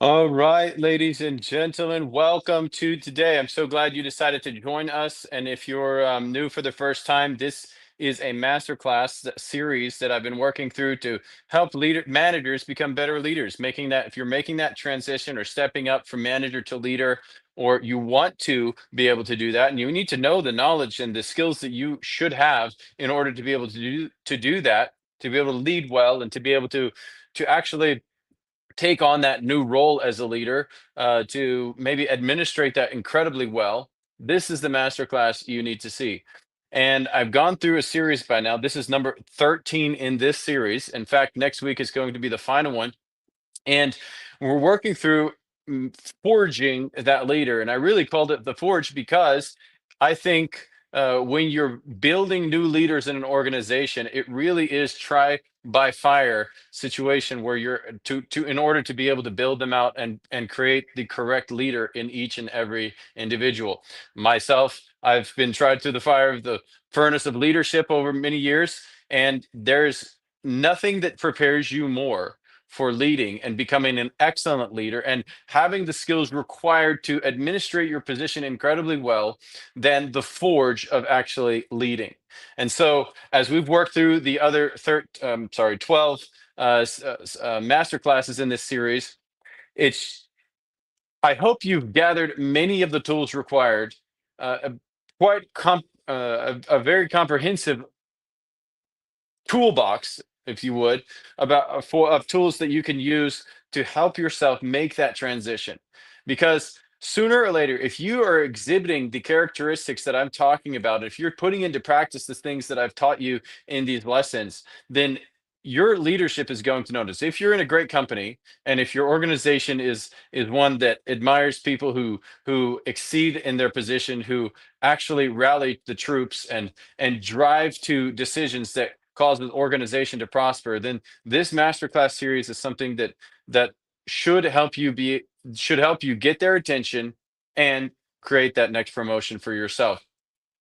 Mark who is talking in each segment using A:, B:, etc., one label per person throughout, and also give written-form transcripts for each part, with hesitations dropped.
A: All right, ladies and gentlemen, welcome to today. I'm so glad you decided to join us. And if you're new for the first time, this is a masterclass series that I've been working through to help managers become better leaders. Making that, if you're making that transition or stepping up from manager to leader, or you want to be able to do that, and you need to know the knowledge and the skills that you should have in order to be able to do that, to be able to lead well, and to be able to actually take on that new role as a leader, to maybe administrate that incredibly well. This is the masterclass you need to see. And I've gone through a series by now. This is number 13 in this series. In fact, next week is going to be the final one. And we're working through mm, forging that leader. And I really called it the forge because I think when you're building new leaders in an organization, it really is try by fire situation where you're to in order to be able to build them out and create the correct leader in each and every individual. Myself, I've been tried through the fire of the furnace of leadership over many years, and there's nothing that prepares you more for leading and becoming an excellent leader and having the skills required to administrate your position incredibly well than the forge of actually leading. And so, as we've worked through the other 12 master classes in this series, it's I hope you've gathered many of the tools required, a, a very comprehensive toolbox, if you would, about for of tools that you can use to help yourself make that transition. Because sooner or later, if you are exhibiting the characteristics that I'm talking about, if you're putting into practice the things that I've taught you in these lessons, then your leadership is going to notice. If you're in a great company and if your organization is one that admires people who exceed in their position, who actually rally the troops and drive to decisions that cause the organization to prosper, then this masterclass series is something that should help you be should help you get their attention and create that next promotion for yourself.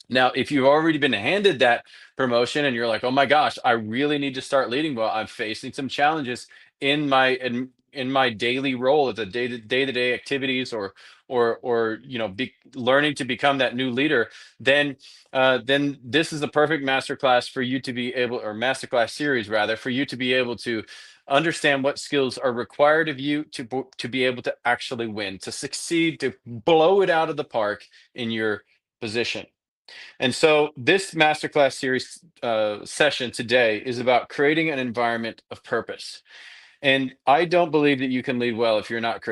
A: Now, if you've already been handed that promotion and you're like, "Oh my gosh, I really need to start leading well. I'm facing some challenges in my daily role at the day-to-day activities or learning to become that new leader," then this is the perfect masterclass for you to be able or masterclass series rather for you to be able to understand what skills are required of you to be able to actually win, to succeed, to blow it out of the park in your position. And so, this masterclass series session today is about creating an environment of purpose. And I don't believe that you can lead well if you're not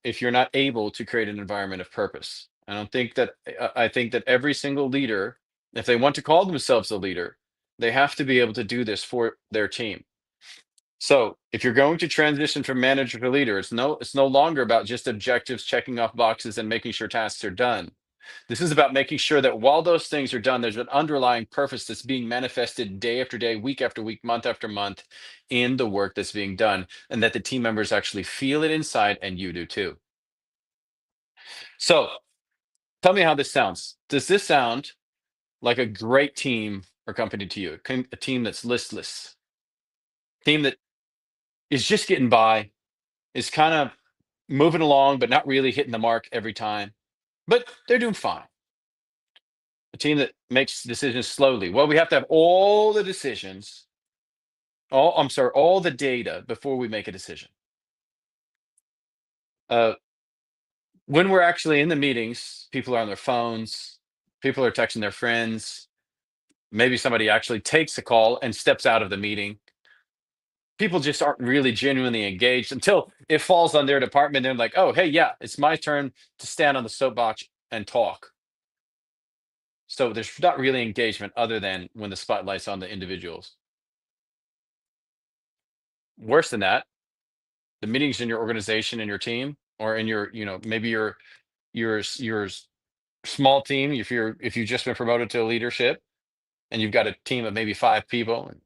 A: if you're not able to create an environment of purpose. I don't think that I think that every single leader, if they want to call themselves a leader, they have to be able to do this for their team. So, if you're going to transition from manager to leader, it's no longer about just objectives, checking off boxes, and making sure tasks are done. This is about making sure that while those things are done, there's an underlying purpose that's being manifested day after day, week after week, month after month in the work that's being done, and that the team members actually feel it inside, and you do too. So, tell me how this sounds. Does this sound like a great team or company to you? A team that's listless, team that is just getting by, is kind of moving along, but not really hitting the mark every time, but they're doing fine. A team that makes decisions slowly. Well, we have to have all the decisions, all the data before we make a decision. Uh, when we're actually in the meetings, people are on their phones, people are texting their friends. Maybe somebody actually takes a call and steps out of the meeting. People just aren't really genuinely engaged until it falls on their department. They're like, "Oh, hey, yeah, it's my turn to stand on the soapbox and talk." So there's not really engagement other than when the spotlight's on the individuals. Worse than that, the meetings in your organization and your team or in your maybe your small team, if you've just been promoted to leadership and you've got a team of maybe 5 people, and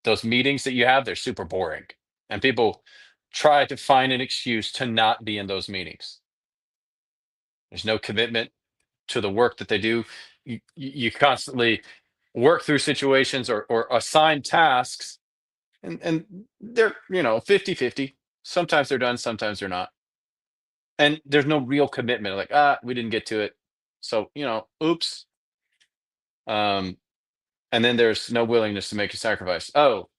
A: those meetings that you have, they're super boring, and people try to find an excuse to not be in those meetings. There's no commitment to the work that they do. You constantly work through situations or assign tasks, and they're 50-50. Sometimes they're done, sometimes they're not. and there's no real commitment. Like, we didn't get to it, so oops. Um, and then there's no willingness to make a sacrifice. Oh,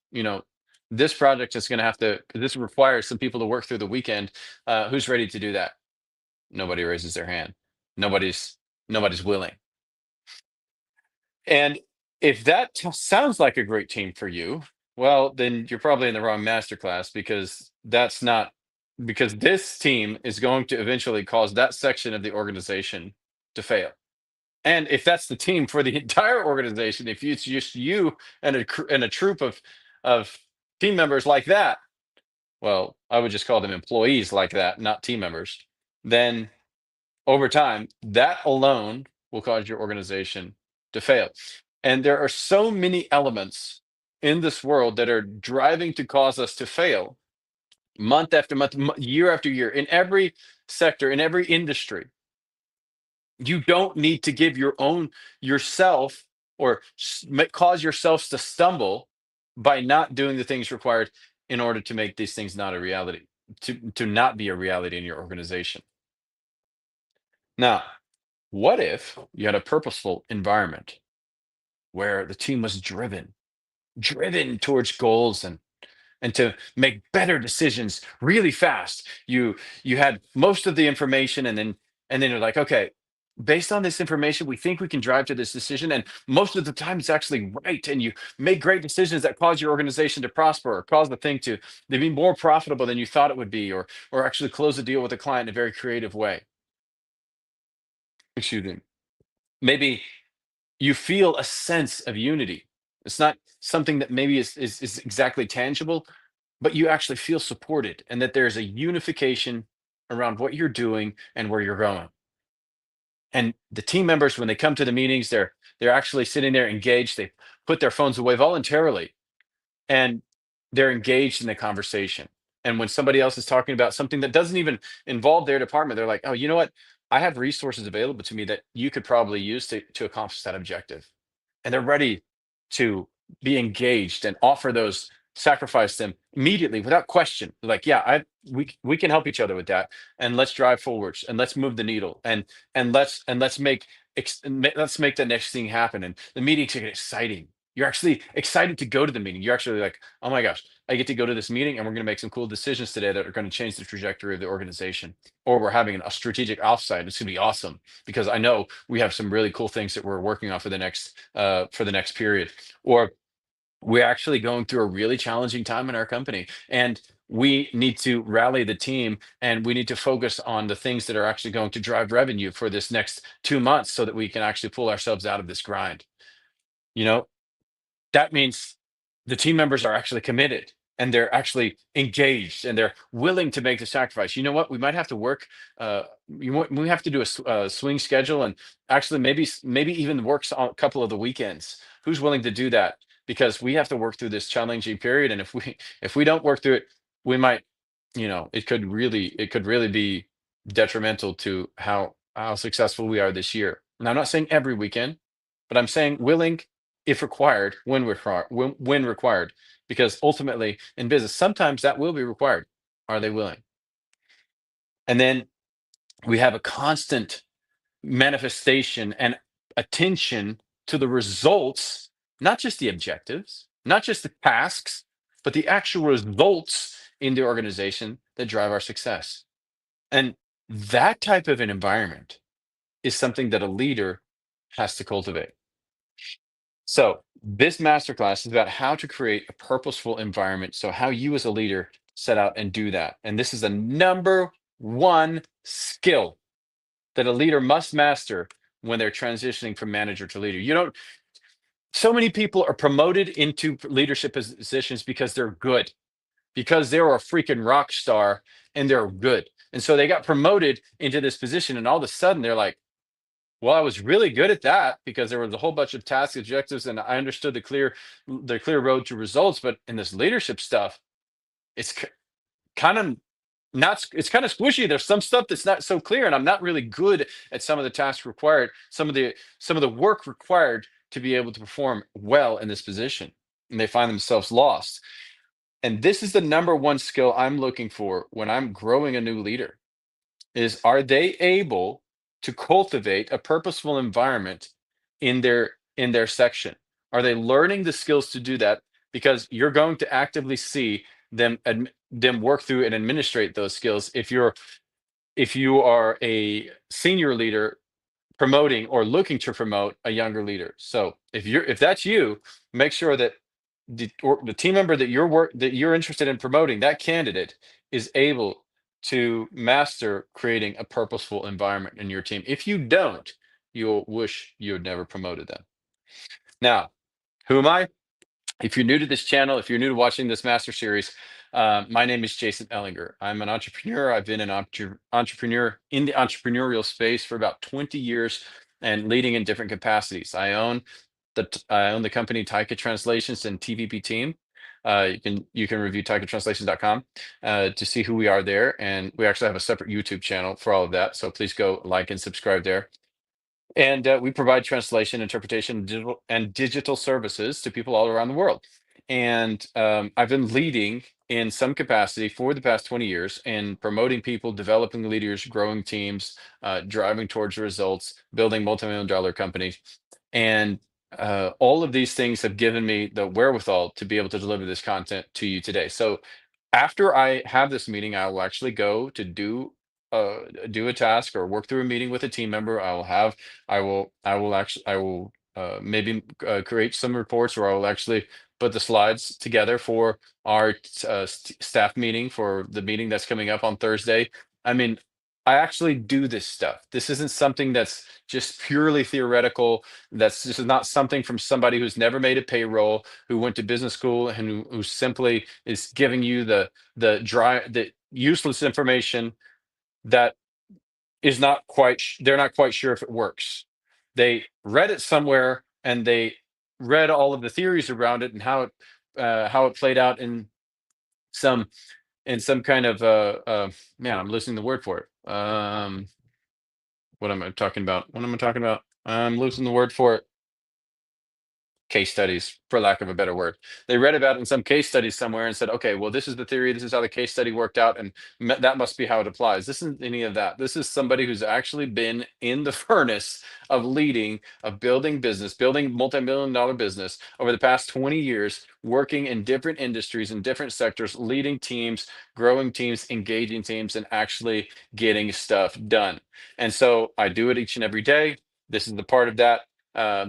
A: this project is going to have to. This requires some people to work through the weekend. Who's ready to do that? Nobody raises their hand. Nobody's nobody's willing. And if that sounds like a great team for you, well, then you're probably in the wrong masterclass, because that's not, because this team is going to eventually cause that section of the organization to fail. And if that's the team for the entire organization, if it's just you and a troop of team members like that, well, I would just call them employees like that, not team members. Then over time, that alone will cause your organization to fail. And there are so many elements in this world that are driving to cause us to fail month after month, year after year, in every sector, in every industry. You don't need to give yourself, or cause yourselves to stumble by not doing the things required in order to make these things not a reality, to not be a reality in your organization. Now, what if you had a purposeful environment where the team was driven towards goals, and to make better decisions really fast? You had most of the information, and then you're like, okay, based on this information, we think we can drive to this decision, and most of the time it's actually right, and you make great decisions that cause your organization to prosper, or cause the thing to be more profitable than you thought it would be, or actually close a deal with a client in a very creative way. Excuse me. Maybe you feel a sense of unity. It's not something that maybe is exactly tangible, but you actually feel supported, and that there's a unification around what you're doing and where you're going. And the team members, when they come to the meetings, they're actually sitting there engaged. They put their phones away voluntarily, and they're engaged in the conversation. And when somebody else is talking about something that doesn't even involve their department, they're like, oh, you know what? I have resources available to me that you could probably use to accomplish that objective. And they're ready to be engaged and offer those, sacrifice them immediately without question. Like, yeah, we can help each other with that, and let's drive forwards, and let's move the needle, and let's make let's make the next thing happen. And the meetings get exciting. You're actually excited to go to the meeting. You're actually like, oh my gosh, I get to go to this meeting, and we're going to make some cool decisions today that are going to change the trajectory of the organization. Or we're having a strategic offsite. It's going to be awesome, because I know we have some really cool things that we're working on for the next period. Or we're actually going through a really challenging time in our company, and we need to rally the team, and we need to focus on the things that are actually going to drive revenue for this next 2 months, so that we can actually pull ourselves out of this grind. You know, that means the team members are actually committed, and they're actually engaged, and they're willing to make the sacrifice. You know what? We might have to work. We have to do a swing schedule, and actually maybe even works on a couple of the weekends. Who's willing to do that? Because we have to work through this challenging period, and if we don't work through it, we might, it could really be detrimental to how successful we are this year. And I'm not saying every weekend, but I'm saying willing, if required, when required, because ultimately in business, sometimes that will be required. Are they willing? And then we have a constant manifestation and attention to the results, not just the objectives, not just the tasks, but the actual results in the organization that drive our success. And that type of an environment is something that a leader has to cultivate. So, this masterclass is about how to create a purposeful environment. So, how you as a leader set out and do that. And this is the number one skill that a leader must master when they're transitioning from manager to leader. So many people are promoted into leadership positions because they're good, because they're a freaking rock star, and they're good. And so they got promoted into this position, and all of a sudden they're like, well, I was really good at that because there was a whole bunch of task objectives, and I understood the clear road to results. But in this leadership stuff, it's kind of not. It's kind of squishy. There's some stuff that's not so clear, and I'm not really good at some of the tasks required, some of the work required to be able to perform well in this position, and they find themselves lost. And this is the number one skill I'm looking for when I'm growing a new leader, is, are they able to cultivate a purposeful environment in their section? Are they learning the skills to do that? Because you're going to actively see them work through and administrate those skills if you are a senior leader promoting or looking to promote a younger leader. So if that's you, make sure that the team member that you're interested in promoting, that candidate is able to master creating a purposeful environment in your team. If you don't, you'll wish you had never promoted them. Now, who am I? If you're new to this channel, if you're new to watching this master series, my name is Jason Ellinger. I'm an entrepreneur. I've been an entrepreneur in the entrepreneurial space for about 20 years and leading in different capacities. I own the company Taika Translations and TVP Team. You can review taikatranslations.com to see who we are there, and we actually have a separate YouTube channel for all of that. So please go like and subscribe there. And we provide translation, interpretation, digital services to people all around the world. And I've been leading in some capacity for the past 20 years in promoting people, developing leaders, growing teams, driving towards results, building multi-million dollar companies. And all of these things have given me the wherewithal to be able to deliver this content to you today. So after I have this meeting, I will actually go to do a task or work through a meeting with a team member. I will maybe create some reports, or I will actually put the slides together for our staff meeting, for the meeting that's coming up on Thursday. I mean, I actually do this stuff. This isn't something that's just purely theoretical. This is not something from somebody who's never made a payroll, who went to business school, and who simply is giving you the useless information that is not quite they're not quite sure if it works. They read it somewhere, and they read all of the theories around it and how it played out some some kind of man, I'm losing the word for it. What am I talking about? What am I talking about? I'm losing the word for it. Case studies, for lack of a better word. They read about it in some case studies somewhere and said, okay, well, this is the theory, this is how the case study worked out, and that must be how it applies. This isn't any of that. This is somebody who's actually been in the furnace of leading, of building business, building multi-million dollar business over the past 20 years, working in different industries and different sectors, leading teams, growing teams, engaging teams, and actually getting stuff done. And so I do it each and every day. This is the part of that.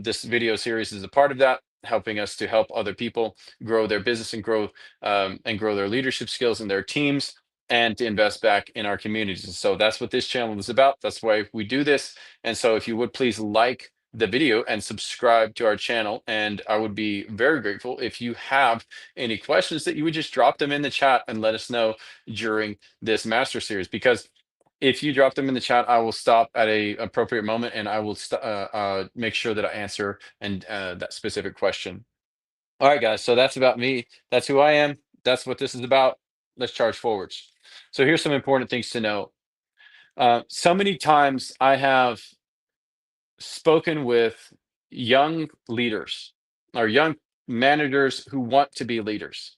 A: This video series is a part of that, helping us to help other people grow their business and grow their leadership skills and their teams, and to invest back in our communities. And so that's what this channel is about. That's why we do this. And so if you would please like the video and subscribe to our channel, and I would be very grateful if you have any questions, that you would just drop them in the chat and let us know during this master series. Because if you drop them in the chat, I will stop at a appropriate moment, and I will make sure that I answer and that specific question. All right, guys. So that's about me. That's who I am. That's what this is about. Let's charge forwards. So here's some important things to know. So many times I have spoken with young leaders or young managers who want to be leaders.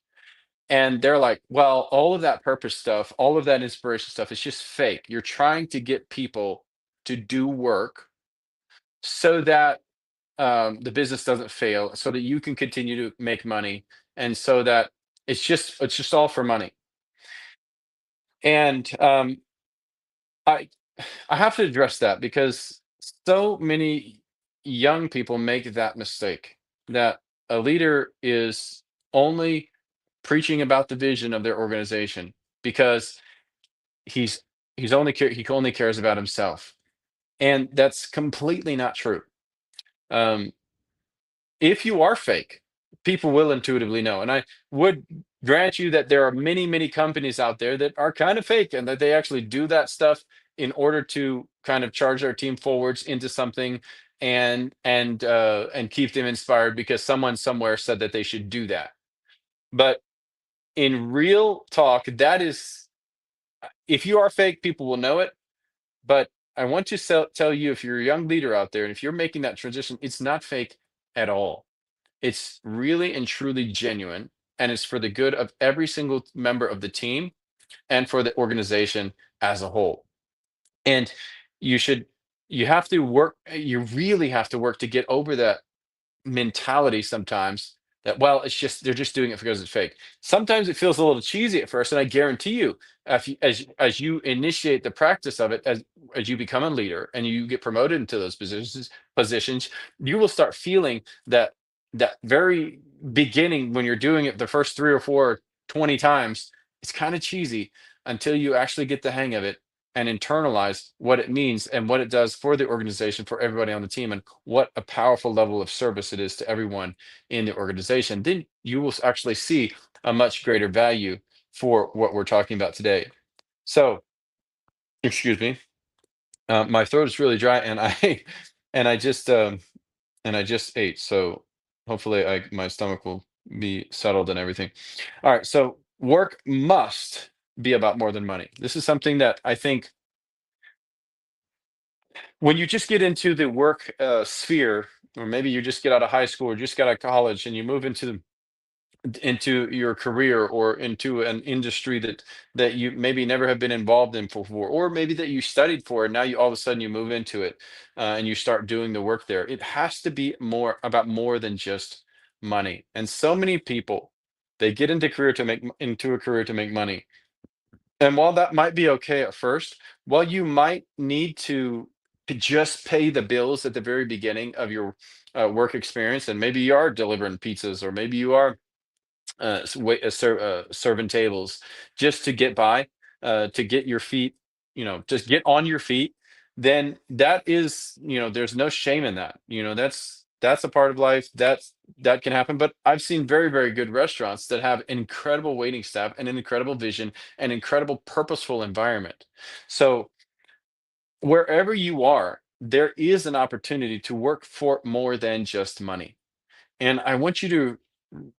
A: And they're like, well, all of that purpose stuff, all of that inspiration stuff is just fake. You're trying to get people to do work so that the business doesn't fail, so that you can continue to make money, and so that it's just all for money. And I I have to address that, because so many young people make that mistake, that a leader is only preaching about the vision of their organization because he's he only cares about himself, and that's completely not true. Um, if you are fake, people will intuitively know, and I would grant you that there are many companies out there that are kind of fake, and that they actually do that stuff in order to kind of charge their team forwards into something, and keep them inspired because someone somewhere said that they should do that. But in real talk, that is, if you are fake, people will know it. But I want to tell you, if you're a young leader out there and if you're making that transition, it's not fake at all. It's really and truly genuine, and it's for the good of every single member of the team and for the organization as a whole. And you should you have to work you really have to work to get over that mentality sometimes that, well, it's just they're just doing it because it's fake. Sometimes it feels a little cheesy at first, and I guarantee you, as you initiate the practice of it, as you become a leader and you get promoted into those positions, you will start feeling that very beginning when you're doing it the first 3 or 4 or 20 times, it's kind of cheesy until you actually get the hang of it and internalize what it means and what it does for the organization, for everybody on the team, and what a powerful level of service it is to everyone in the organization. Then you will actually see a much greater value for what we're talking about today. So, excuse me, my throat is really dry, and I and I just and I just ate, so hopefully my stomach will be settled and everything. All right, so work must be about more than money. This is something that I think when you just get into the work sphere, or maybe you just get out of high school or just got out of college and you move into your career or into an industry that you maybe never have been involved in before, or maybe that you studied for and now you all of a sudden you move into it, and you start doing the work there, it has to be more about more than just money. And so many people, they get into a career to make money, and while that might be okay at first, while you might need to just pay the bills at the very beginning of your work experience, and maybe you are delivering pizzas, or maybe you are serving tables just to get by, to get your feet, just get on your feet, then that is, there's no shame in that. That's a part of life that can happen. But I've seen very, very good restaurants that have incredible waiting staff and an incredible vision and incredible purposeful environment. So wherever you are, there is an opportunity to work for more than just money. And I want you to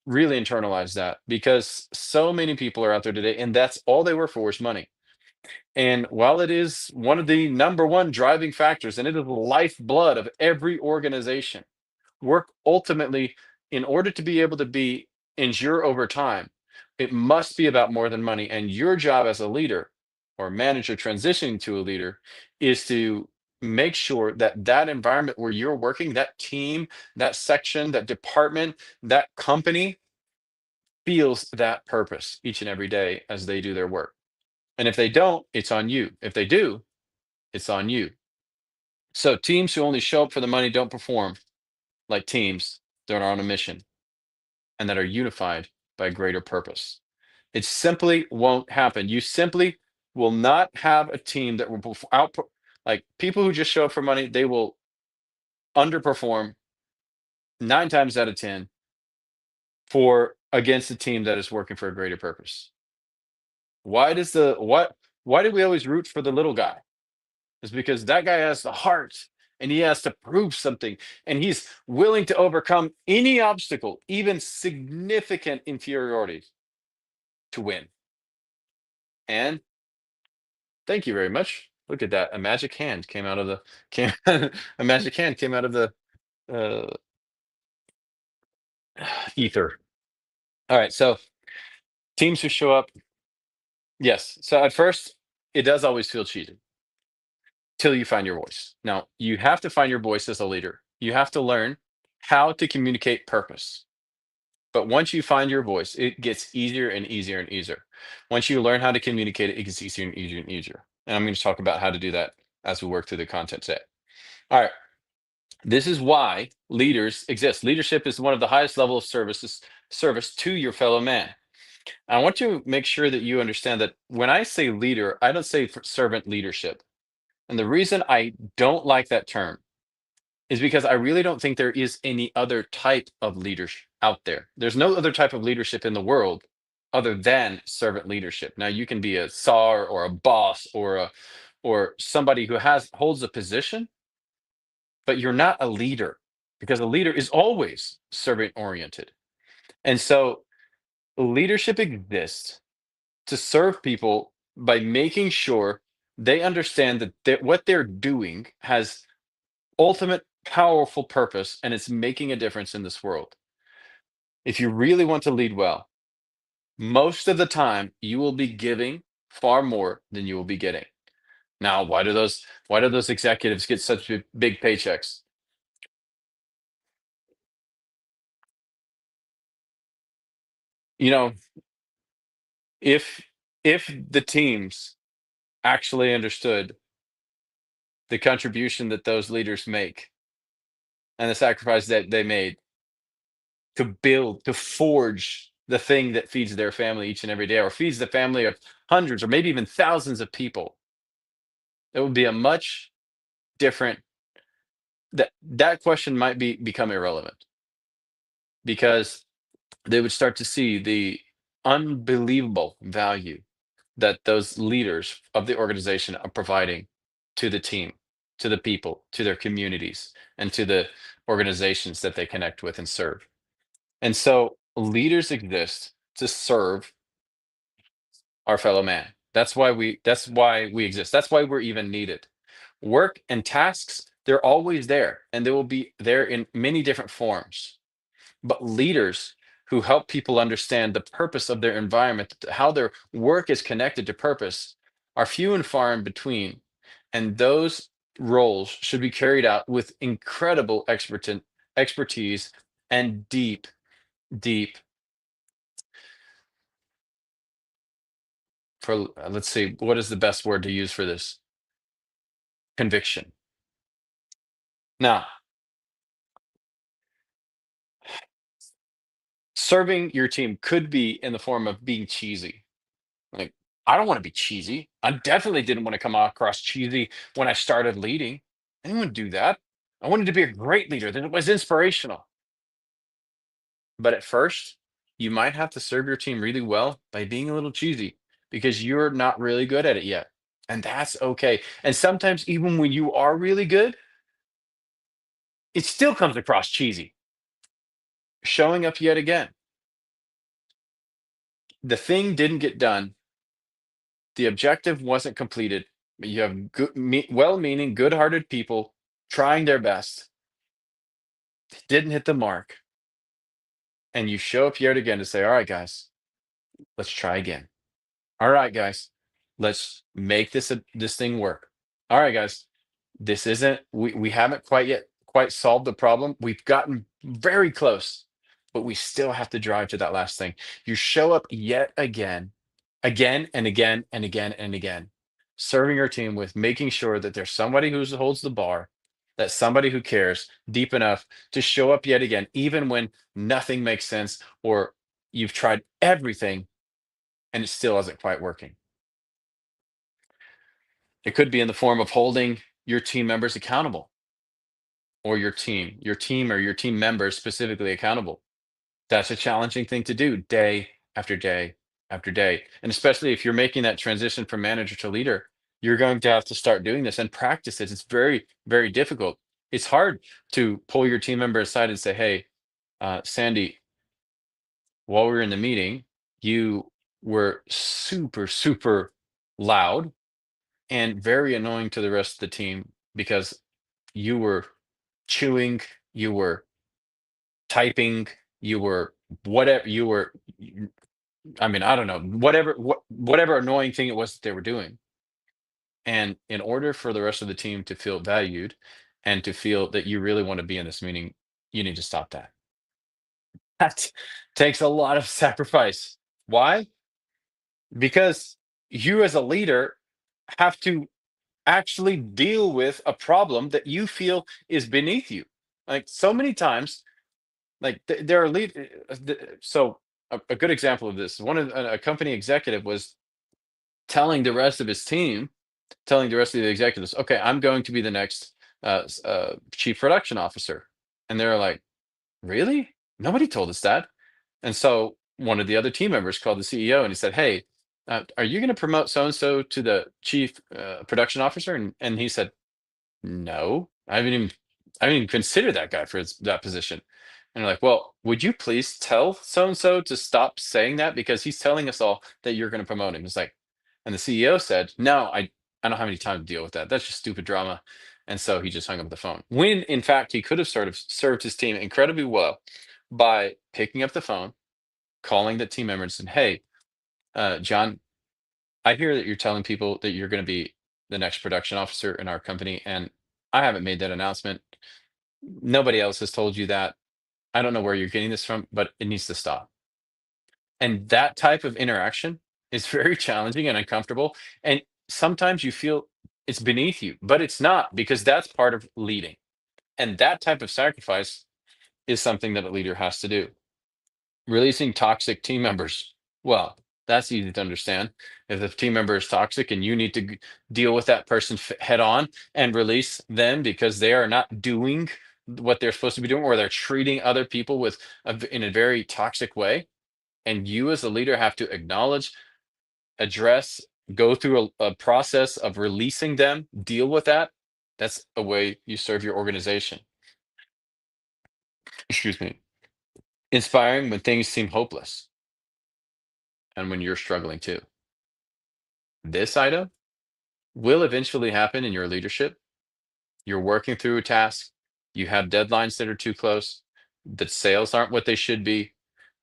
A: really internalize that, because so many people are out there today and that's all they work for is money. And while it is one of the number one driving factors and it is the lifeblood of every organization, work ultimately, in order to be able to be endure over time, it must be about more than money. And your job as a leader or manager transitioning to a leader is to make sure that that environment where you're working, that team, that section, that department, that company feels that purpose each and every day as they do their work. And if they don't, it's on you. If they do, it's on you. So teams who only show up for the money don't perform like teams that are on a mission and that are unified by a greater purpose. It simply won't happen. You simply will not have a team that will out, like people who just show up for money, they will underperform 9 times out of 10 for against a team that is working for a greater purpose. Why does the what why do we always root for the little guy? Is because that guy has the heart and he has to prove something, and he's willing to overcome any obstacle, even significant inferiority, to win. And thank you very much. Look at that. A magic hand came out of the came a magic hand came out of the uh ether. All right. So teams who show up, yes. So at first it does always feel cheated till you find your voice. Now, you have to find your voice as a leader. You have to learn how to communicate purpose. But once you find your voice, it gets easier and easier and easier. Once you learn how to communicate it, it gets easier and easier and easier. And I'm going to talk about how to do that as we work through the content today. All right. This is why leaders exist. Leadership is one of the highest level of service to your fellow man. I want to make sure that you understand that when I say leader, I don't say servant leadership. And the reason I don't like that term is because I really don't think there is any other type of leadership out there. There's no other type of leadership in the world other than servant leadership. Now you can be a czar or a boss or somebody who has holds a position, but you're not a leader, because a leader is always servant oriented. And so leadership exists to serve people by making sure they understand that what they're doing has ultimate powerful purpose and it's making a difference in this world. If you really want to lead well, most of the time you will be giving far more than you will be getting. Now, why do those executives get such big paychecks? You know, if the teams actually understood the contribution that those leaders make and the sacrifice that they made to build, to forge the thing that feeds their family each and every day, or feeds the family of hundreds or maybe even thousands of people, it would be a much different, that question might become irrelevant, because they would start to see the unbelievable value that those leaders of the organization are providing to the team, to the people, to their communities, and to the organizations that they connect with and serve. And so leaders exist to serve our fellow man. That's why we exist. That's why we're even needed. Work and tasks, they're always there, and they will be there in many different forms. But leaders who help people understand the purpose of their environment, how their work is connected to purpose, are few and far in between. And those roles should be carried out with incredible expertise and deep, for let's see, what is the best word to use for this? Conviction. Now, serving your team could be in the form of being cheesy. Like, I don't want to be cheesy. I definitely didn't want to come across cheesy when I started leading. I didn't want to do that. I wanted to be a great leader that was inspirational. But at first, you might have to serve your team really well by being a little cheesy, because you're not really good at it yet. And that's okay. And sometimes, even when you are really good, it still comes across cheesy. Showing up yet again. The thing didn't get done, the objective wasn't completed, but you have well-meaning, good-hearted people trying their best, didn't hit the mark, and you show up yet again to say, "All right, guys, let's try again. All right, guys, let's make this thing work. All right, guys, this isn't we haven't quite solved the problem. We've gotten very close, but we still have to drive to that last thing." You show up yet again, again and again and again and again, serving your team with making sure that there's somebody who holds the bar, that somebody who cares deep enough to show up yet again, even when nothing makes sense, or you've tried everything and it still isn't quite working. It could be in the form of holding your team members accountable, or your team members specifically accountable. That's a challenging thing to do day after day after day. And especially if you're making that transition from manager to leader, you're going to have to start doing this and practice it. It's very, very difficult. It's hard to pull your team member aside and say, "Hey, Sandy, while we were in the meeting, you were super, super loud and very annoying to the rest of the team, because you were chewing, you were typing, you were whatever you were, I mean, I don't know, whatever annoying thing it was that they were doing. And in order for the rest of the team to feel valued and to feel that you really want to be in this meeting, you need to stop that." That takes a lot of sacrifice. Why? Because you as a leader have to actually deal with a problem that you feel is beneath you. Like, so many times, like there are so a good example of this, one of a company executive was telling the rest of his team, telling the rest of the executives, "Okay, I'm going to be the next chief production officer." And they're like, "Really? Nobody told us that." And so one of the other team members called the CEO and he said, "Hey, are you going to promote so and so to the chief production officer?" And he said, "No, I haven't even considered that guy for that position." And they're like, "Well, would you please tell so and so to stop saying that, because he's telling us all that you're going to promote him." It's like, and the CEO said, "No, I don't have any time to deal with that. That's just stupid drama." And so he just hung up the phone. When in fact he could have sort of served his team incredibly well by picking up the phone, calling the team member and said, "Hey, John, I hear that you're telling people that you're going to be the next production officer in our company, and I haven't made that announcement. Nobody else has told you that. I don't know where you're getting this from, but it needs to stop. And that type of interaction is very challenging and uncomfortable. And sometimes you feel it's beneath you, but it's not, because that's part of leading. And that type of sacrifice is something that a leader has to do. Releasing toxic team members. Well, that's easy to understand. If the team member is toxic and you need to deal with that person head on and release them because they are not doing what they're supposed to be doing, or they're treating other people in a very toxic way, and you as a leader have to acknowledge, address, go through a process of releasing them, deal with that. That's a way you serve your organization. Excuse me. Inspiring when things seem hopeless and when you're struggling too. This item will eventually happen in your leadership. You're working through a task, you have deadlines that are too close, the sales aren't what they should be,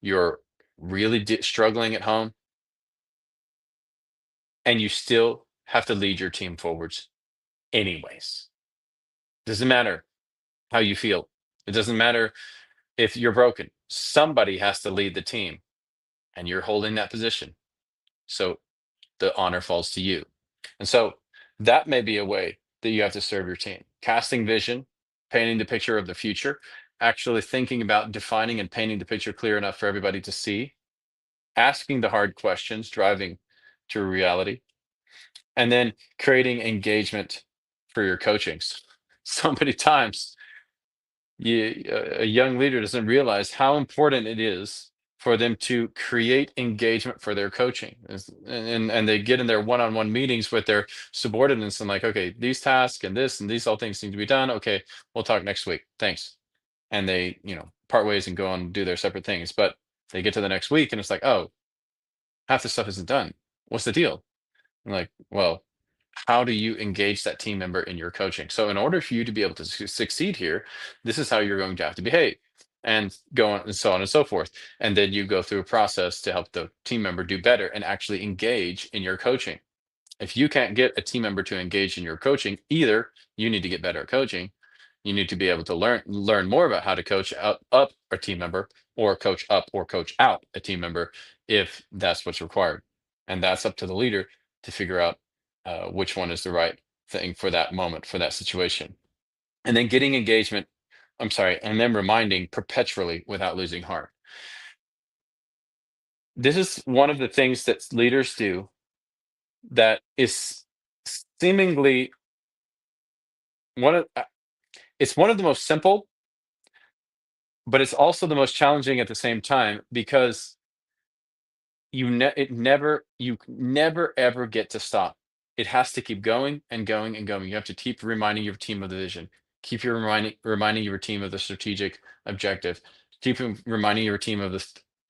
A: you're really struggling at home, and you still have to lead your team forwards anyways. Doesn't matter how you feel. It doesn't matter if you're broken. Somebody has to lead the team, and you're holding that position. So the honor falls to you. And so that may be a way that you have to serve your team. Casting vision, painting the picture of the future, actually thinking about defining and painting the picture clear enough for everybody to see, asking the hard questions, driving to reality, and then creating engagement for your coachings. So many times a young leader doesn't realize how important it is for them to create engagement for their coaching. And they get in their one-on-one meetings with their subordinates and like, okay, these tasks and this and these all things need to be done. Okay, we'll talk next week. Thanks. And they, part ways and go on and do their separate things. But they get to the next week and it's like, oh, half the stuff isn't done. What's the deal? I'm like, well, how do you engage that team member in your coaching? So in order for you to be able to succeed here, this is how you're going to have to behave, and go on and so on and so forth. And then you go through a process to help the team member do better and actually engage in your coaching. If you can't get a team member to engage in your coaching, either you need to get better at coaching, you need to be able to learn more about how to coach up a team member, or coach up or coach out a team member if that's what's required. And that's up to the leader to figure out which one is the right thing for that moment, for that situation. And then getting engagement, I'm sorry, and then reminding perpetually without losing heart. This is one of the things that leaders do that is seemingly one of it's one of the most simple, but it's also the most challenging at the same time, because you never ever get to stop. It has to keep going and going and going. You have to keep reminding your team of the vision. Keep your reminding your team of the strategic objective. Keep reminding your team of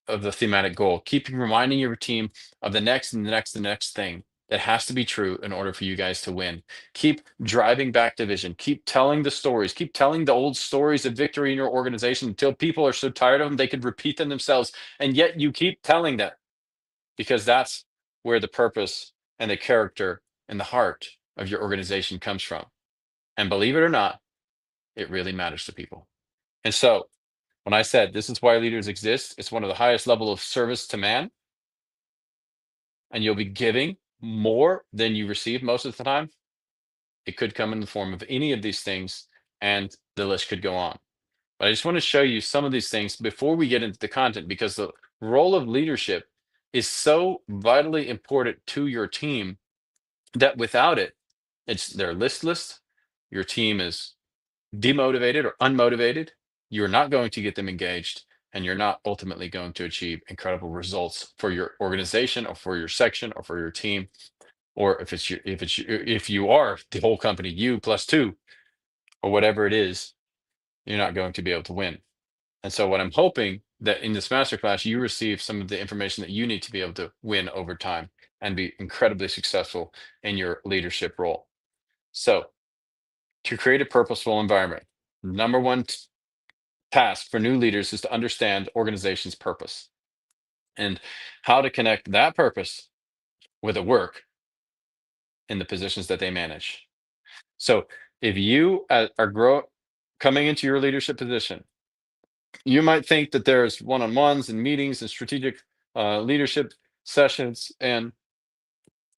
A: the thematic goal. Keep reminding your team of the next and the next and the next thing that has to be true in order for you guys to win. Keep driving back to vision. Keep telling the stories. Keep telling the old stories of victory in your organization until people are so tired of them they could repeat them themselves. And yet you keep telling them, because that's where the purpose and the character and the heart of your organization comes from. And believe it or not, it really matters to people. And so when I said this is why leaders exist, it's one of the highest level of service to man, and you'll be giving more than you receive most of the time. It could come in the form of any of these things, and the list could go on. But I just want to show you some of these things before we get into the content, because the role of leadership is so vitally important to your team that without it, they're listless. Your team is demotivated or unmotivated. You're not going to get them engaged, and you're not ultimately going to achieve incredible results for your organization or for your section or for your team. Or if you are the whole company, you plus two, or whatever it is, you're not going to be able to win. And so what I'm hoping that in this masterclass, you receive some of the information that you need to be able to win over time and be incredibly successful in your leadership role. So to create a purposeful environment, number one task for new leaders is to understand organization's purpose and how to connect that purpose with a work in the positions that they manage. So if you coming into your leadership position, you might think that there's one-on-ones and meetings and strategic leadership sessions and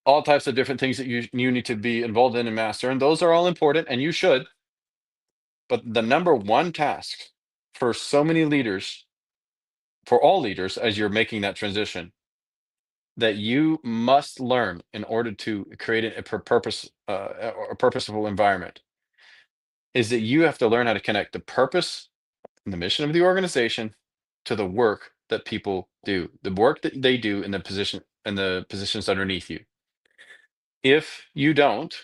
A: all types of different things that you need to be involved in and master, and those are all important, and you should. But the number one task for so many leaders, for all leaders, as you're making that transition, that you must learn in order to create a purposeful environment, is that you have to learn how to connect the purpose and the mission of the organization to the work that people do, the work that they do in the positions underneath you. If you don't,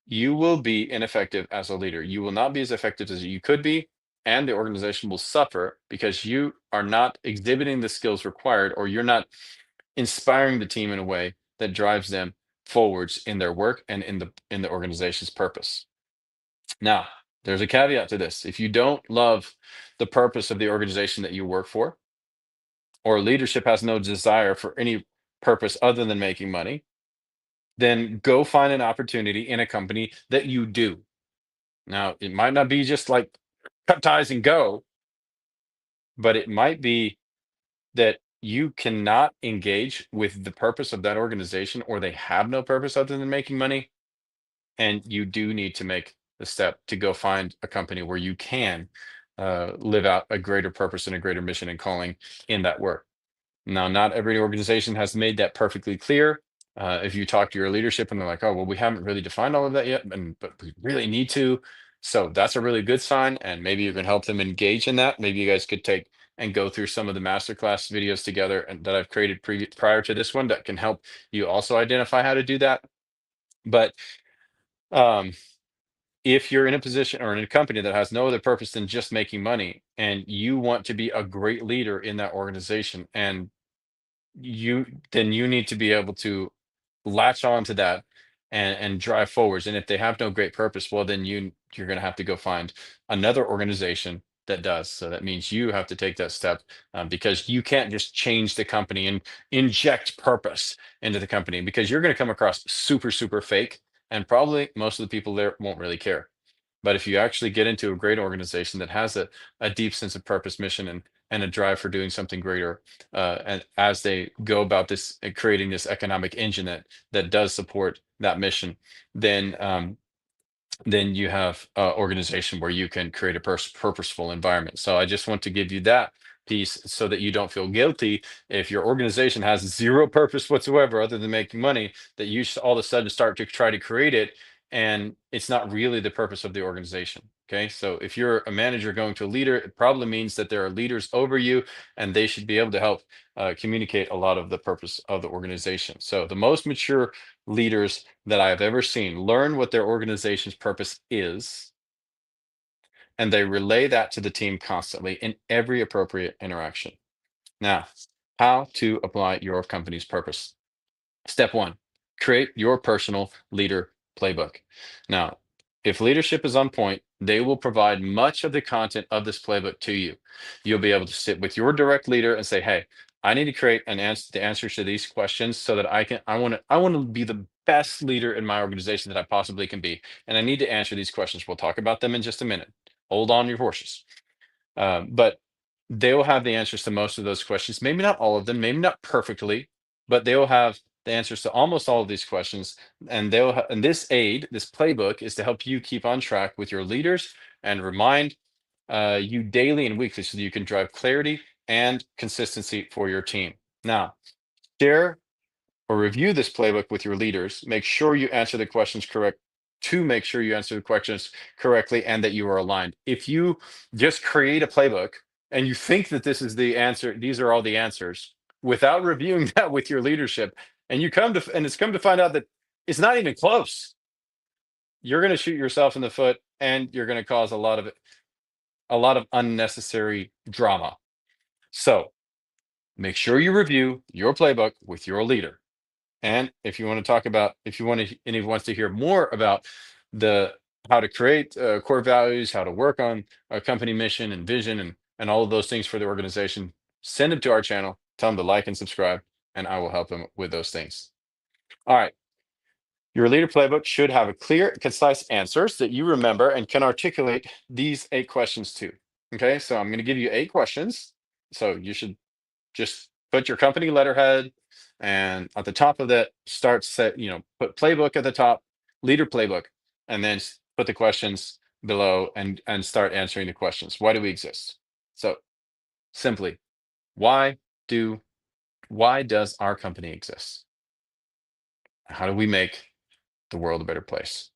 A: you will be ineffective as a leader. You will not be as effective as you could be, and the organization will suffer because you are not exhibiting the skills required, or you're not inspiring the team in a way that drives them forwards in their work and in the organization's purpose. Now, there's a caveat to this. If you don't love the purpose of the organization that you work for, or leadership has no desire for any purpose other than making money, then go find an opportunity in a company that you do. Now, it might not be just like cut ties and go, but it might be that you cannot engage with the purpose of that organization, or they have no purpose other than making money. And you do need to make the step to go find a company where you can live out a greater purpose and a greater mission and calling in that work. Now, not every organization has made that perfectly clear. If you talk to your leadership and they're like, "Oh, well, we haven't really defined all of that yet, but we really need to," so that's a really good sign, and maybe you can help them engage in that. Maybe you guys could take and go through some of the masterclass videos together, and that I've created prior to this one, that can help you also identify how to do that. But um, if you're in a position or in a company that has no other purpose than just making money, and you want to be a great leader in that organization, and you then you need to be able to latch on to that and drive forwards. And if they have no great purpose, well, then you're going to have to go find another organization that does. So that means you have to take that step, because you can't just change the company and inject purpose into the company, because you're going to come across super fake, and probably most of the people there won't really care. But if you actually get into a great organization that has a deep sense of purpose, mission, and a drive for doing something greater, and as they go about this, creating this economic engine that does support that mission, then then you have an organization where you can create a purposeful environment. So I just want to give you that piece so that you don't feel guilty if your organization has zero purpose whatsoever other than making money, that you all of a sudden start to try to create it, and it's not really the purpose of the organization. Okay, so if you're a manager going to a leader, it probably means that there are leaders over you, and they should be able to help communicate a lot of the purpose of the organization. So the most mature leaders that I have ever seen learn what their organization's purpose is, and they relay that to the team constantly in every appropriate interaction. Now, how to apply your company's purpose. Step one, create your personal leader playbook. Now, if leadership is on point, they will provide much of the content of this playbook to you. You'll be able to sit with your direct leader and say, "Hey, I need to create the answers to these questions so that I want to be the best leader in my organization that I possibly can be. And I need to answer these questions. We'll talk about them in just a minute. Hold on your horses." But they will have the answers to most of those questions. Maybe not all of them, maybe not perfectly, but they will have the answers to almost all of these questions. And this playbook, is to help you keep on track with your leaders and remind you daily and weekly, so that you can drive clarity and consistency for your team. Now, share or review this playbook with your leaders. Make sure you answer the questions correct to make sure you answer the questions correctly and that you are aligned. If you just create a playbook and you think that this is the answer, these are all the answers, without reviewing that with your leadership, and it's come to find out that it's not even close, you're going to shoot yourself in the foot, and you're going to cause a lot of unnecessary drama. So make sure you review your playbook with your leader. And if you want to, anyone wants to hear more about the how to create core values, how to work on a company mission and vision, and all of those things for the organization, send them to our channel. Tell them to like and subscribe, and I will help them with those things. All right. Your leader playbook should have a clear, concise answers that you remember and can articulate these 8 questions to. Okay, so I'm going to give you 8 questions. So you should just put your company letterhead, and at the top of that, start set, put playbook at the top, leader playbook, and then put the questions below and start answering the questions. Why do we exist? So simply, why do why does our company exist? How do we make the world a better place?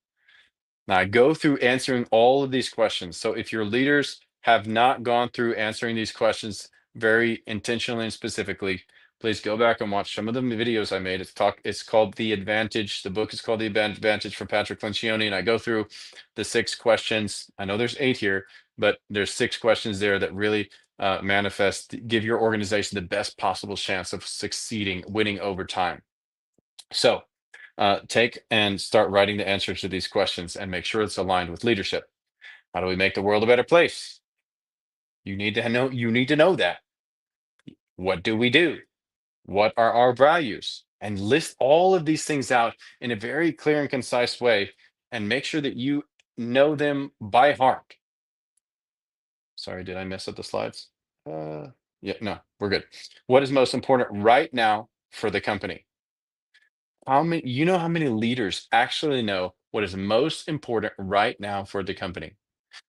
A: Now, I go through answering all of these questions. So if your leaders have not gone through answering these questions very intentionally and specifically, please go back and watch some of the videos I made. It's called The Advantage. The book is called The Advantage from Patrick Lencioni, and I go through the 6 questions. I know there's 8 here, but there's 6 questions there that really give your organization the best possible chance of succeeding, winning over time. So take and start writing the answers to these questions and make sure it's aligned with leadership. How do we make the world a better place? You need to know that. What do we do? What are our values? And list all of these things out in a very clear and concise way, and make sure that you know them by heart. Sorry, did I mess up the slides? Yeah, no, we're good. What is most important right now for the company? How many leaders actually know what is most important right now for the company?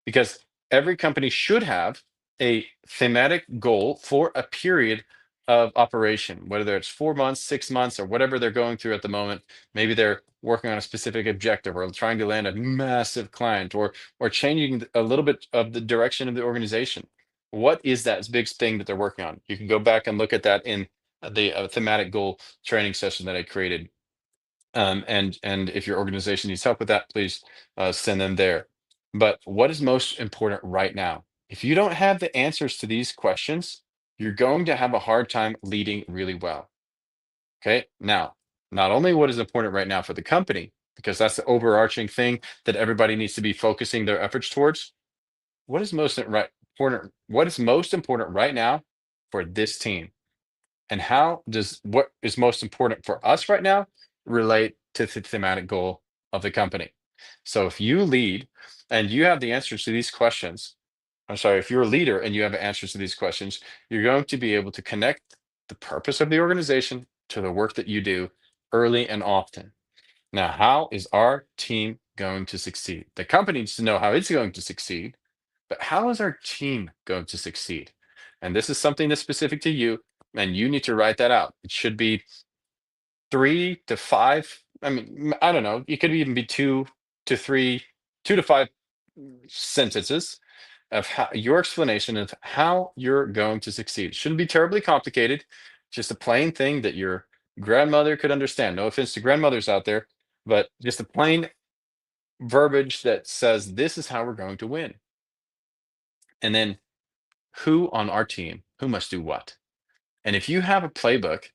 A: Because every company should have a thematic goal for a period of operation, whether it's 4 months, 6 months, or whatever they're going through at the moment. Maybe they're working on a specific objective, or trying to land a massive client, or changing a little bit of the direction of the organization. What is that big thing that they're working on? You can go back and look at that in the thematic goal training session that I created. And if your organization needs help with that, please send them there. But what is most important right now? If you don't have the answers to these questions, you're going to have a hard time leading really well. Okay. Now, not only what is important right now for the company, because that's the overarching thing that everybody needs to be focusing their efforts towards. What is most important right now for this team? And how does what is most important for us right now relate to the thematic goal of the company? So if you lead and you have the answers to these questions, I'm sorry, if you're a leader and you have answers to these questions, you're going to be able to connect the purpose of the organization to the work that you do early and often. Now, how is our team going to succeed? The company needs to know how it's going to succeed, but how is our team going to succeed? And this is something that's specific to you, and you need to write that out. It should be 3 to 5. I mean, I don't know. It could even be 2 to 3, 2 to 5 sentences of your explanation of how you're going to succeed. It shouldn't be terribly complicated. Just a plain thing that your grandmother could understand. No offense to grandmothers out there, but just a plain verbiage that says this is how we're going to win. And then who on our team, who must do what? And if you have a playbook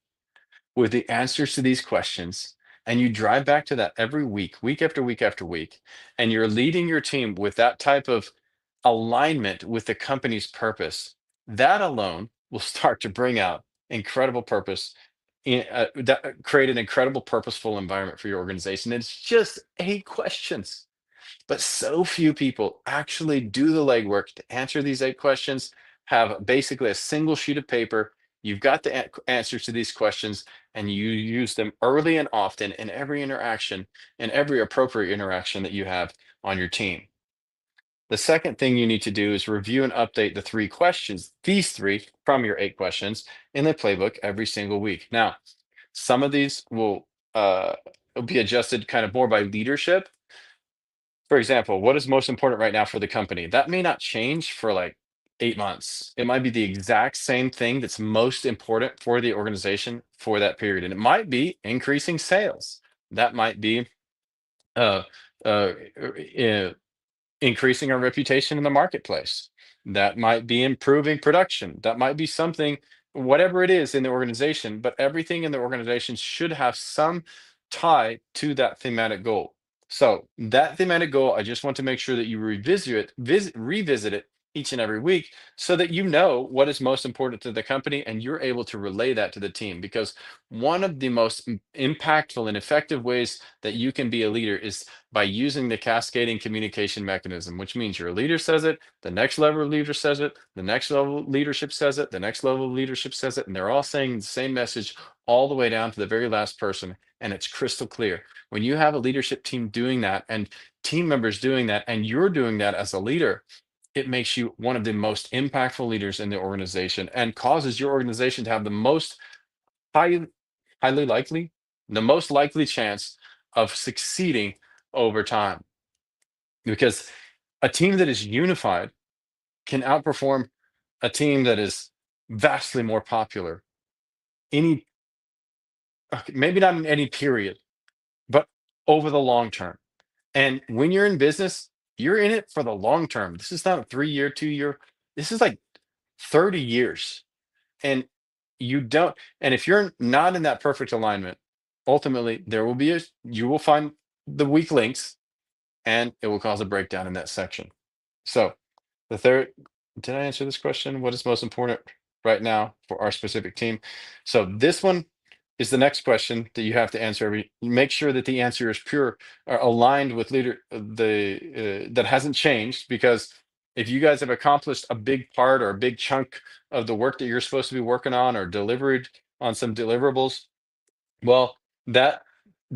A: with the answers to these questions, and you drive back to that every week, week after week after week, and you're leading your team with that type of alignment with the company's purpose, that alone will start to bring out incredible purpose, create an incredible purposeful environment for your organization. It's just 8 questions. But so few people actually do the legwork to answer these 8 questions, have basically a single sheet of paper. You've got the answers to these questions, and you use them early and often in every interaction, in every appropriate interaction that you have on your team. The second thing you need to do is review and update the 3 questions, these 3 from your 8 questions in the playbook every single week. Now, some of these uh, will be adjusted kind of more by leadership. For example, what is most important right now for the company? That may not change for like 8 months. It might be the exact same thing that's most important for the organization for that period. And it might be increasing sales. That might be uh, uh, uh, increasing our reputation in the marketplace. That might be improving production. That might be something, whatever it is in the organization, but everything in the organization should have some tie to that thematic goal. So that thematic goal, I just want to make sure that you revisit it each and every week so that you know what is most important to the company and you're able to relay that to the team. Because one of the most impactful and effective ways that you can be a leader is by using the cascading communication mechanism, which means your leader says it, the next level of leader says it, the next level of leadership says it, the next level of leadership says it, and they're all saying the same message all the way down to the very last person. And it's crystal clear. When you have a leadership team doing that and team members doing that, and you're doing that as a leader, it makes you one of the most impactful leaders in the organization and causes your organization to have the most high, highly likely, the most likely chance of succeeding over time. Because a team that is unified can outperform a team that is vastly more popular. Any, okay, maybe not in any period, but over the long term. And when you're in business, you're in it for the long term. This is not a 3 year, 2 year. This is like 30 years. And you don't, and if you're not in that perfect alignment, ultimately there will be you will find the weak links and it will cause a breakdown in that section. So the third, did I answer this question? What is most important right now for our specific team? So this one is the next question that you have to answer. Make sure that the answer is pure, or aligned with leader that hasn't changed. Because if you guys have accomplished a big part or a big chunk of the work that you're supposed to be working on, or delivered on some deliverables, well, that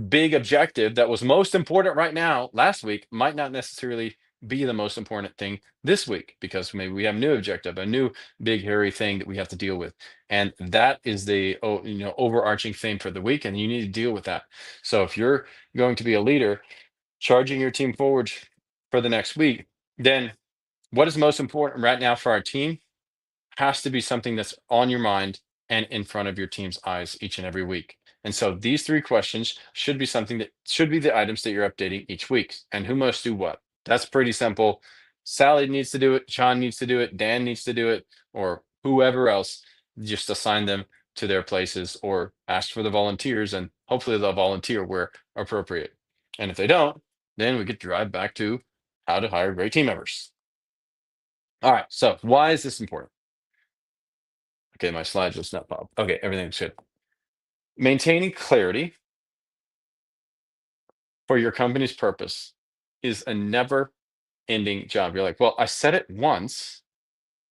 A: big objective that was most important right now last week might not necessarily be the most important thing this week, because maybe we have a new objective, a new big hairy thing that we have to deal with, and that is the overarching theme for the week, and you need to deal with that. So if you're going to be a leader charging your team forward for the next week, then what is most important right now for our team has to be something that's on your mind and in front of your team's eyes each and every week. And so these three questions should be something that should be the items that you're updating each week. And who must do what? That's pretty simple. Sally needs to do it, John needs to do it, Dan needs to do it, or whoever else. Just assign them to their places or ask for the volunteers, and hopefully they'll volunteer where appropriate. And if they don't, then we get to drive back to how to hire great team members. All right, so why is this important? Okay, my slide just not pop. Okay, everything's good. Maintaining clarity for your company's purpose is a never ending job. You're like, well, I said it once,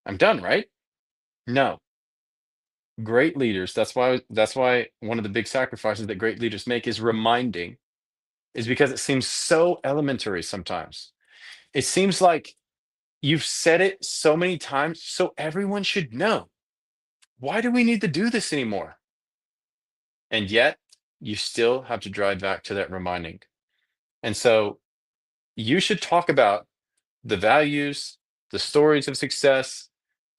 A: I'm done, right? No. Great leaders, that's why one of the big sacrifices that great leaders make is reminding, is because it seems so elementary sometimes. It seems like you've said it so many times, so everyone should know. Why do we need to do this anymore? And yet, you still have to drive back to that reminding. And so you should talk about the values, the stories of success,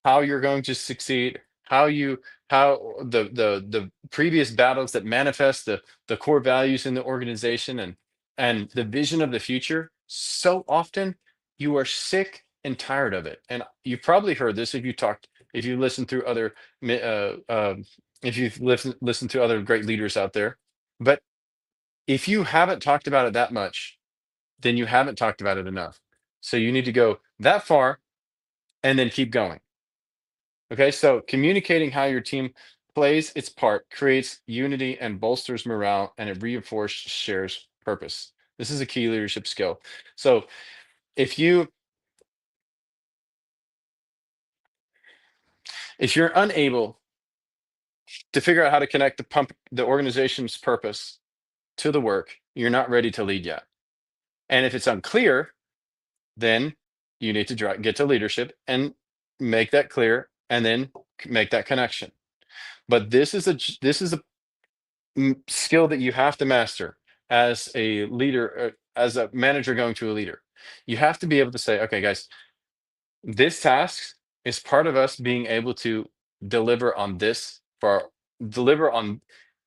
A: how you're going to succeed, how the previous battles that manifest the core values in the organization, and the vision of the future. So often you are sick and tired of it. And you've probably heard this if you listen through other if you've listened to other great leaders out there. But if you haven't talked about it that much, then you haven't talked about it enough. So you need to go that far and then keep going. Okay, so communicating how your team plays its part creates unity and bolsters morale, and it reinforces shares purpose. This is a key leadership skill. So if you if you're unable to figure out how to connect the organization's purpose to the work, you're not ready to lead yet. And if it's unclear, then you need to get to leadership and make that clear, and then make that connection. But this is a skill that you have to master as a leader, as a manager going to a leader. You have to be able to say, okay, guys, this task is part of us being able to deliver on this for deliver on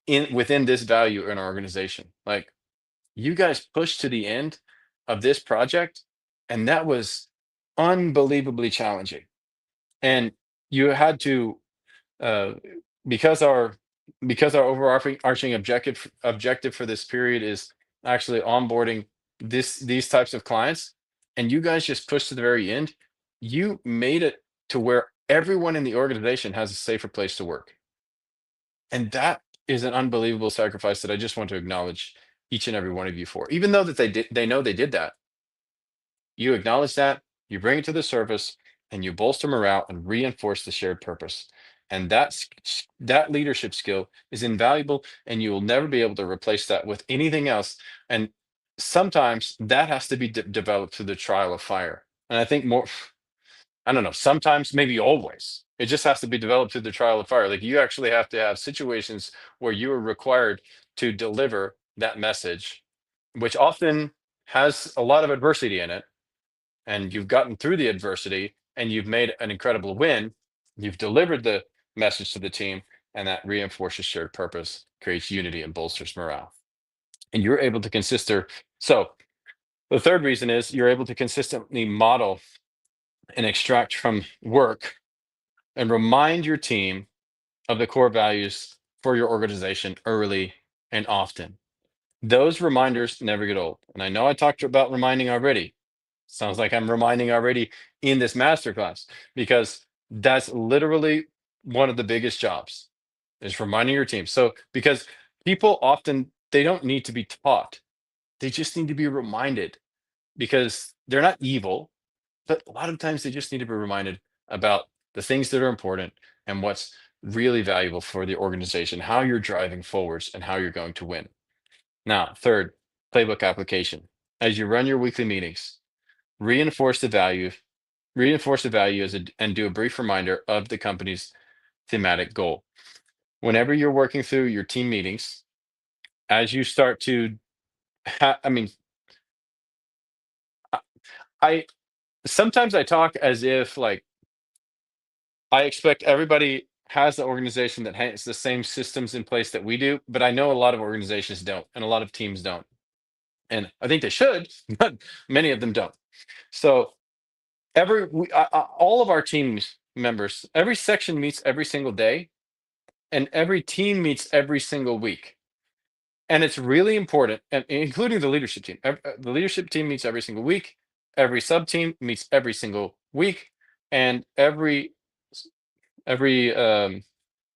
A: in within this value in our organization. Like, you guys pushed to the end of this project, and that was unbelievably challenging. And you had to, uh, because our overarching objective for this period is actually onboarding these types of clients, and you guys just pushed to the very end. you made it to where everyone in the organization has a safer place to work. And that is an unbelievable sacrifice that I just want to acknowledge each and every one of you for. Even though that they know they did that, you acknowledge that, you bring it to the surface, and you bolster morale and reinforce the shared purpose. And that leadership skill is invaluable, and you will never be able to replace that with anything else. And sometimes that has to be developed through the trial of fire. And I think more, I don't know, sometimes, maybe always. It just has to be developed through the trial of fire. Like you actually have to have situations where you are required to deliver that message, which often has a lot of adversity in it, and you've gotten through the adversity and you've made an incredible win. You've delivered the message to the team, and that reinforces shared purpose, creates unity, and bolsters morale. And you're able to So the third reason is you're able to consistently model and extract from work and remind your team of the core values for your organization early and often. Those reminders never get old. And I know I talked about reminding already. Sounds like I'm reminding already in this masterclass, because that's literally one of the biggest jobs, is reminding your team. So because people often, they don't need to be taught. They just need to be reminded, because they're not evil, but a lot of times they just need to be reminded about the things that are important and what's really valuable for the organization, how you're driving forwards, and how you're going to win. Now, third, playbook application. As you run your weekly meetings, reinforce the value, and do a brief reminder of the company's thematic goal. Whenever you're working through your team meetings, as you start to, I mean, I, I sometimes I talk as if like I expect everybody has the organization that has the same systems in place that we do, but I know a lot of organizations don't, and a lot of teams don't. And I think they should, but many of them don't. So all of our teams members, every section meets every single day, and every team meets every single week. And it's really important, and including the leadership team. The leadership team meets every single week. Every sub team meets every single week, and every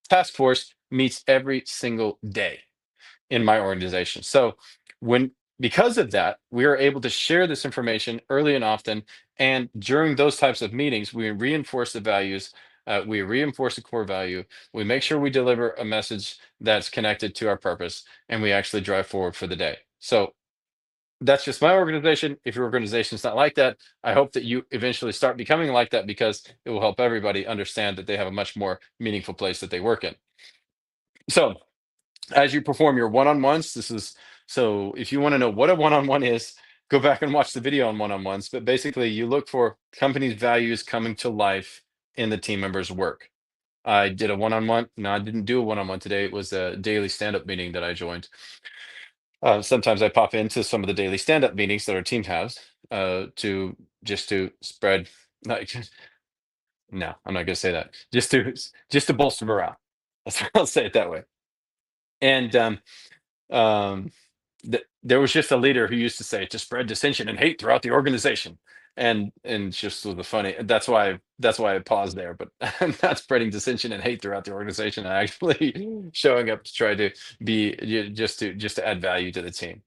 A: task force meets every single day in my organization. So when because of that, we are able to share this information early and often. And during those types of meetings, we reinforce the values. We reinforce the core value. We make sure we deliver a message that's connected to our purpose, and we actually drive forward for the day. So that's just my organization. If your organization is not like that, I hope that you eventually start becoming like that, because it will help everybody understand that they have a much more meaningful place that they work in. So as you perform your one-on-ones, so if you want to know what a one-on-one is, go back and watch the video on one-on-ones. But basically, you look for company's values coming to life in the team members' work. I did a one-on-one. No, I didn't do a one-on-one today. It was a daily stand-up meeting that I joined. Sometimes I pop into some of the daily stand-up meetings that our team has, to just to spread. Like, no, I'm not going to say that. Just to bolster morale. I'll say it that way. And um, there was just a leader who used to say to spread dissension and hate throughout the organization, and just was the funny. That's why I paused there. But I'm not spreading dissension and hate throughout the organization. I'm actually showing up to try to just to add value to the team.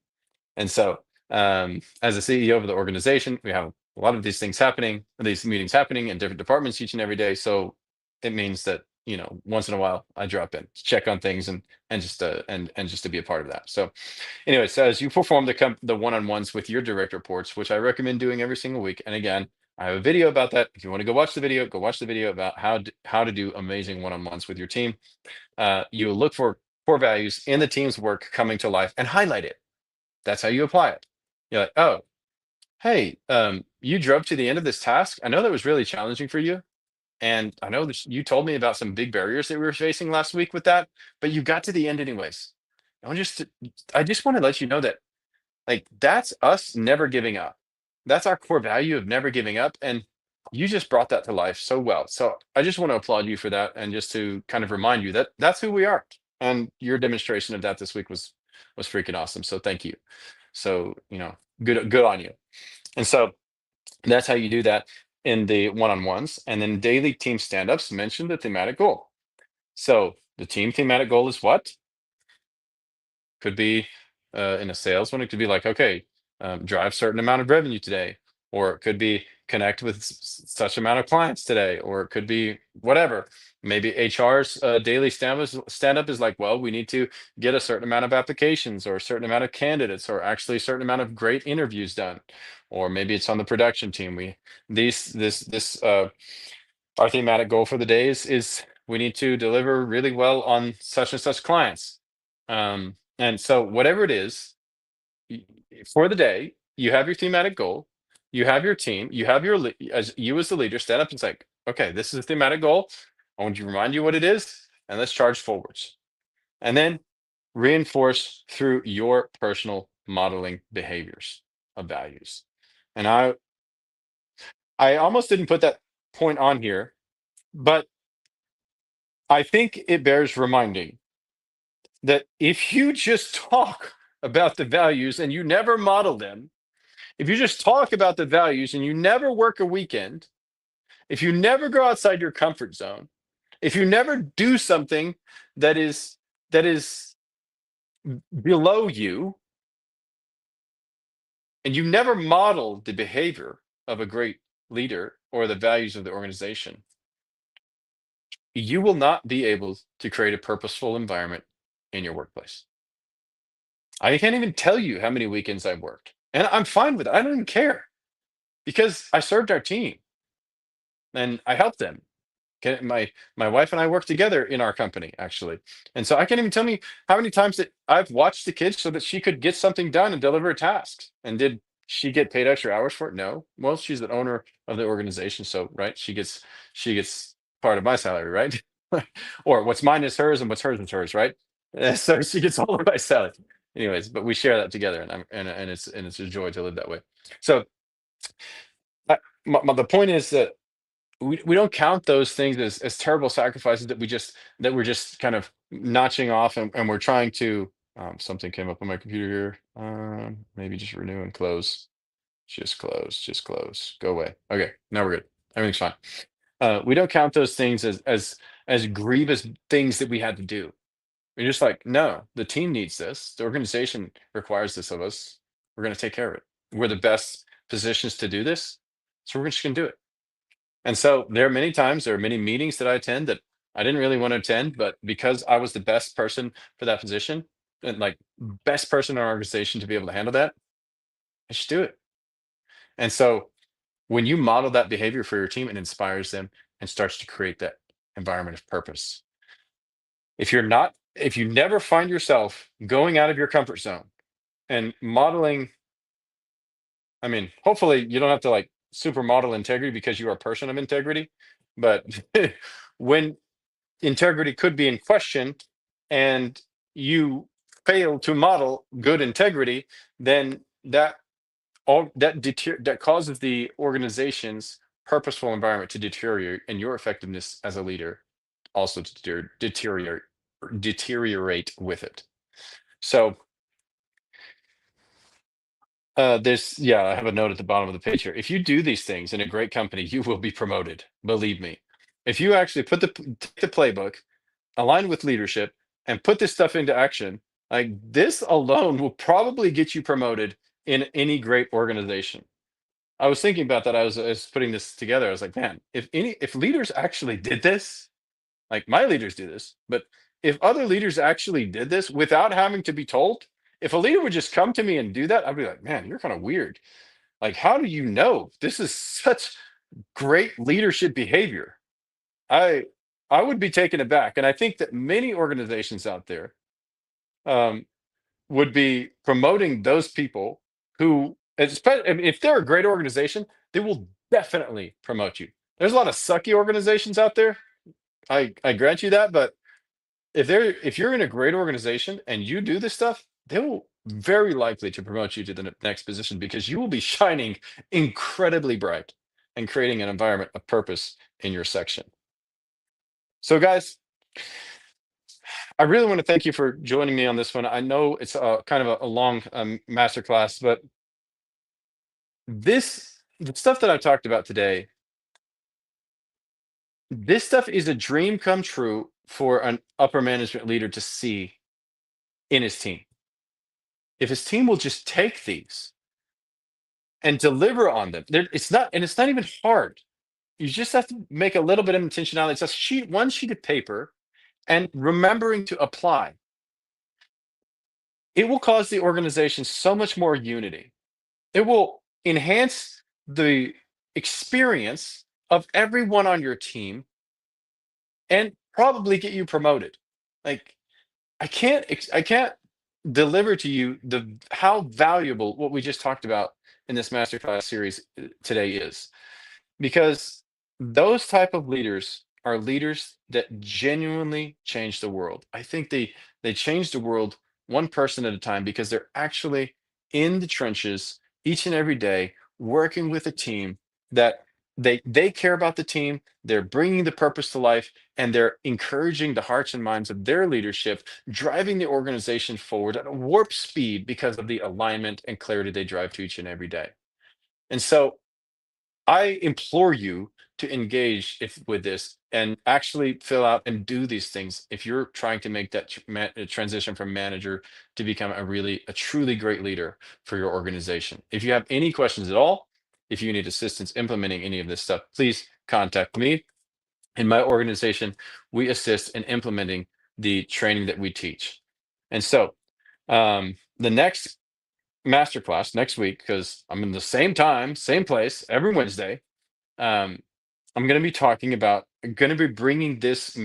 A: And so, as a CEO of the organization, we have a lot of these things happening, these meetings happening in different departments each and every day. So it means that, once in a while I drop in to check on things, and just to be a part of that. So anyway, so as you perform the one-on-ones with your direct reports, which I recommend doing every single week. And again, I have a video about that. If you want to go watch the video, go watch the video about how to do amazing one-on-ones with your team. You look for core values in the team's work coming to life and highlight it. That's how you apply it. You're like, oh, hey, you drove to the end of this task. I know that was really challenging for you. And I know that you told me about some big barriers that we were facing last week with that, but you got to the end anyways. I just want to let you know that, like, that's us never giving up. That's our core value of never giving up. And you just brought that to life so well. So I just want to applaud you for that, and just to kind of remind you that that's who we are. And your demonstration of that this week was freaking awesome. So thank you. So, good on you. And so that's how you do that. in the one-on-ones, and then daily team stand-ups mention the thematic goal. So the team thematic goal is what? Could be in a sales one, it could be like, okay, drive certain amount of revenue today, or it could be connect with such amount of clients today, or it could be whatever. Maybe HR's daily stand up is like, well, we need to get a certain amount of applications or a certain amount of candidates or actually a certain amount of great interviews done. Or maybe it's on the production team. We these this Our thematic goal for the day is we need to deliver really well on such and such clients. And so whatever it is y- for the day, you have your thematic goal, you have your team, you have as you as the leader stand up and say, okay, this is a thematic goal. I want to remind you what it is, and let's charge forwards. And then reinforce through your personal modeling behaviors of values. And I almost didn't put that point on here, but I think it bears reminding that if you just talk about the values and you never model them, if you just talk about the values and you never work a weekend, if you never go outside your comfort zone, if you never do something that is below you, and you never model the behavior of a great leader or the values of the organization, you will not be able to create a purposeful environment in your workplace. I can't even tell you how many weekends I've worked. And I'm fine with it. I don't even care because I served our team and I helped them. Okay, my wife and I work together in our company actually, and so I can't even tell me how many times that I've watched the kids so that she could get something done and deliver a task. And did she get paid extra hours for it? No. Well, she's the owner of the organization, so right, she gets part of my salary, right? Or what's mine is hers, and what's hers is hers, right? So she gets all of my salary. Anyways, but we share that together, and it's a joy to live that way. So the point is that we don't count those things as terrible sacrifices that we're just kind of notching off, and we're trying to something came up on my computer here. Maybe just renew and close. Just close. Go away. Okay, now we're good. Everything's fine. We don't count those things as grievous things that we had to do. We're just like, no, the team needs this. The organization requires this of us. We're going to take care of it. We're the best positions to do this, so we're just going to do it. And so there are many meetings that I attend that I didn't really want to attend, but because I was the best person for that position, and like best person in our organization to be able to handle that, I just do it. And so when you model that behavior for your team, it inspires them and starts to create that environment of purpose. If you never find yourself going out of your comfort zone and modeling, I mean, hopefully you don't have to like supermodel integrity because you are a person of integrity, but when integrity could be in question and you fail to model good integrity, then that causes the organization's purposeful environment to deteriorate, and your effectiveness as a leader also to deteriorate with it. So yeah, I have a note at the bottom of the page here. If you do these things in a great company, you will be promoted. Believe me. If you actually take the playbook, align with leadership, and put this stuff into action, like this alone will probably get you promoted in any great organization. I was thinking about that. I was putting this together. I was like, man, if leaders actually did this, like my leaders do this, but if other leaders actually did this without having to be told, if a leader would just come to me and do that, I'd be like, man, you're kind of weird. Like, how do you know? This is such great leadership behavior. I I would be taken aback, and I think that many organizations out there um, would be promoting those people who, especially if they're a great organization, they will definitely promote you. There's a lot of sucky organizations out there. I grant you that, but if you're in a great organization and you do this stuff, they will very likely to promote you to the next position because you will be shining incredibly bright and creating an environment of purpose in your section. So, guys, I really want to thank you for joining me on this one. I know it's kind of a long masterclass, but the stuff that I talked about today This stuff is a dream come true for an upper management leader to see in his team. If his team will just take these and deliver on them, it's not even hard. You just have to make a little bit of intentionality. It's a sheet, one sheet of paper, and remembering to apply. It will cause the organization so much more unity. It will enhance the experience of everyone on your team and probably get you promoted. Like I can't deliver to you the how valuable what we just talked about in this masterclass series today is, because those type of leaders are leaders that genuinely change the world. I think they change the world one person at a time because they're actually in the trenches each and every day working with a team that they care about the team, they're bringing the purpose to life, and they're encouraging the hearts and minds of their leadership, driving the organization forward at a warp speed because of the alignment and clarity they drive to each and every day. And so I implore you to engage with this and actually fill out and do these things if you're trying to make that transition from manager to become a truly great leader for your organization. If you have any questions at all, if you need assistance implementing any of this stuff, please contact me. In my organization, we assist in implementing the training that we teach. And so, the next masterclass next week, because I'm in the same time, same place every Wednesday, um, I'm going to be talking about, going to be bringing this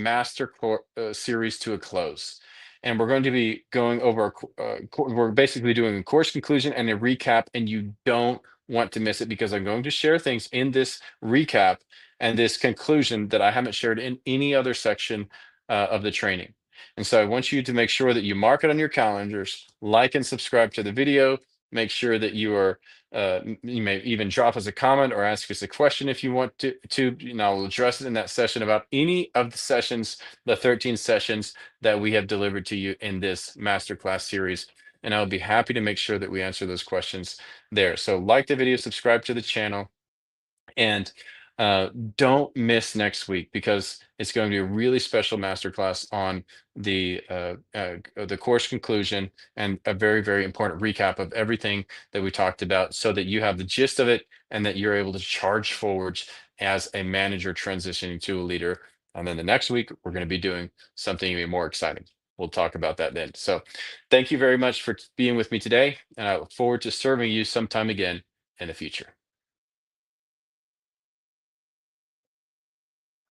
A: series to a close. And we're going to be going over, we're basically doing a course conclusion and a recap, and you don't want to miss it because I'm going to share things in this recap and this conclusion that I haven't shared in any other section of the training. And so I want you to make sure that you mark it on your calendars, like and subscribe to the video, make sure that you are you may even drop us a comment or ask us a question if you want to, I'll address it in that session about any of the sessions, the 13 sessions that we have delivered to you in this masterclass series. And I'll be happy to make sure that we answer those questions there. So like the video, subscribe to the channel, and uh, don't miss next week because it's going to be a really special masterclass on the course conclusion and a very, very important recap of everything that we talked about so that you have the gist of it and that you're able to charge forwards as a manager transitioning to a leader. And then the next week, we're going to be doing something even more exciting. We'll talk about that then. So thank you very much for being with me today. And I look forward to serving you sometime again in the future.